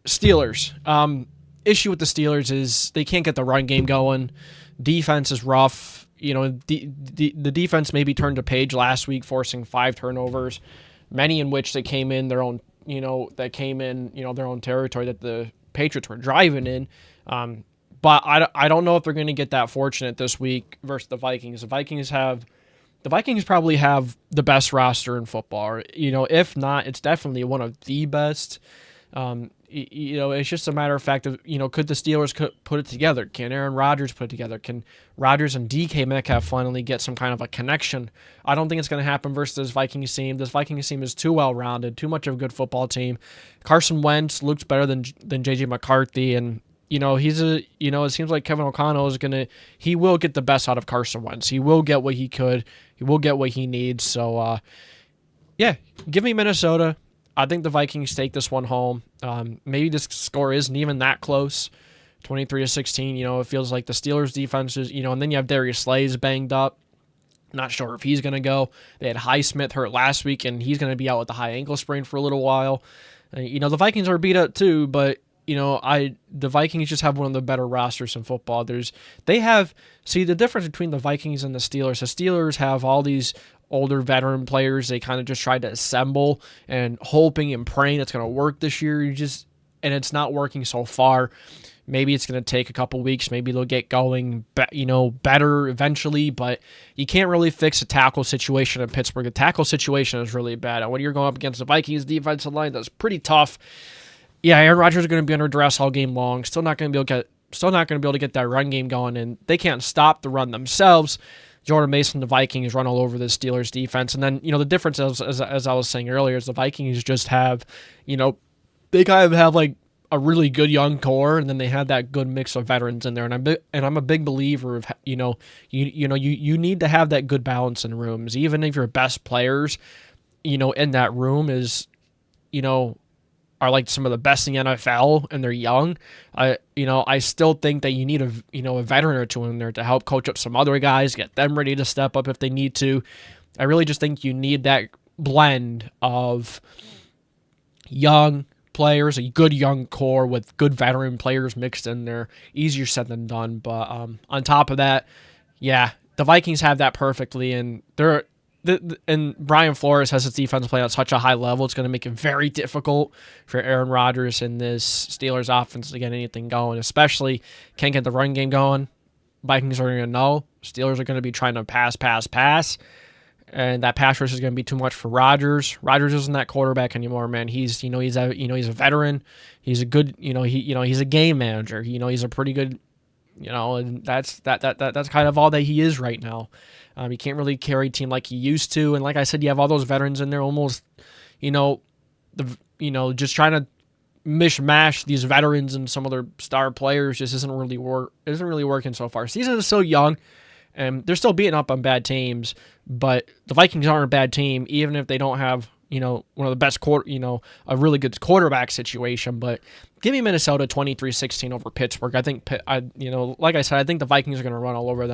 Steelers. Issue with the Steelers is they can't get the run game going. Defense is rough. The defense maybe turned a page last week, forcing 5 turnovers, many in which they came in their own, their own territory that the Patriots were driving in. But I don't know if they're going to get that fortunate this week versus the Vikings. The Vikings probably have the best roster in football. If not, it's definitely one of the best. It's just a matter of fact of, could the Steelers put it together? Can Aaron Rodgers put it together? Can Rodgers and DK Metcalf finally get some kind of a connection? I don't think it's going to happen versus this Vikings team. This Vikings team is too well-rounded, too much of a good football team. Carson Wentz looks better than J.J. McCarthy, and it seems like Kevin O'Connell he will get the best out of Carson Wentz. He will get what he could. He will get what he needs. So, give me Minnesota. I think the Vikings take this one home. Maybe this score isn't even that close, 23-16. It feels like the Steelers' defense is, and then you have Darius Slay's banged up. Not sure if he's going to go. They had Highsmith hurt last week, and he's going to be out with the high ankle sprain for a little while. The Vikings are beat up too, but the Vikings just have one of the better rosters in football. The difference between the Vikings and the Steelers. The Steelers have all these older veteran players they kind of just tried to assemble and hoping and praying it's going to work this year. And it's not working so far. Maybe it's going to take a couple weeks. Maybe they'll get going, better eventually. But you can't really fix a tackle situation in Pittsburgh. The tackle situation is really bad. And when you're going up against the Vikings defensive line, that's pretty tough. Yeah, Aaron Rodgers is going to be under duress all game long. Still not going to be able to get that run game going, and they can't stop the run themselves. Jordan Mason, the Vikings run all over the Steelers defense, and then the difference as I was saying earlier is the Vikings just have, they kind of have like a really good young core, and then they have that good mix of veterans in there. And I'm a big believer of you need to have that good balance in rooms, even if your best players, in that room are like some of the best in the NFL and they're young. I still think that you need a veteran or two in there to help coach up some other guys, get them ready to step up if they need to. I really just think you need that blend of young players, a good young core with good veteran players mixed in there. Easier said than done, but on top of that, yeah, the Vikings have that perfectly, and and Brian Flores has his defense playing at such a high level, it's going to make it very difficult for Aaron Rodgers and this Steelers offense to get anything going, especially can't get the run game going. Vikings are going to know. Steelers are going to be trying to pass, and that pass rush is going to be too much for Rodgers. Rodgers isn't that quarterback anymore, man. He's a veteran. He's a good, he's a game manager. He's a pretty good, and that's kind of all that he is right now. He can't really carry a team like he used to, and like I said, you have all those veterans in there, almost, just trying to mishmash these veterans and some other star players just isn't really working so far. Season is so young, and they're still beating up on bad teams, but the Vikings aren't a bad team, even if they don't have one of the best a really good quarterback situation. But give me Minnesota 23-16 over Pittsburgh. I think like I said, I think the Vikings are going to run all over them.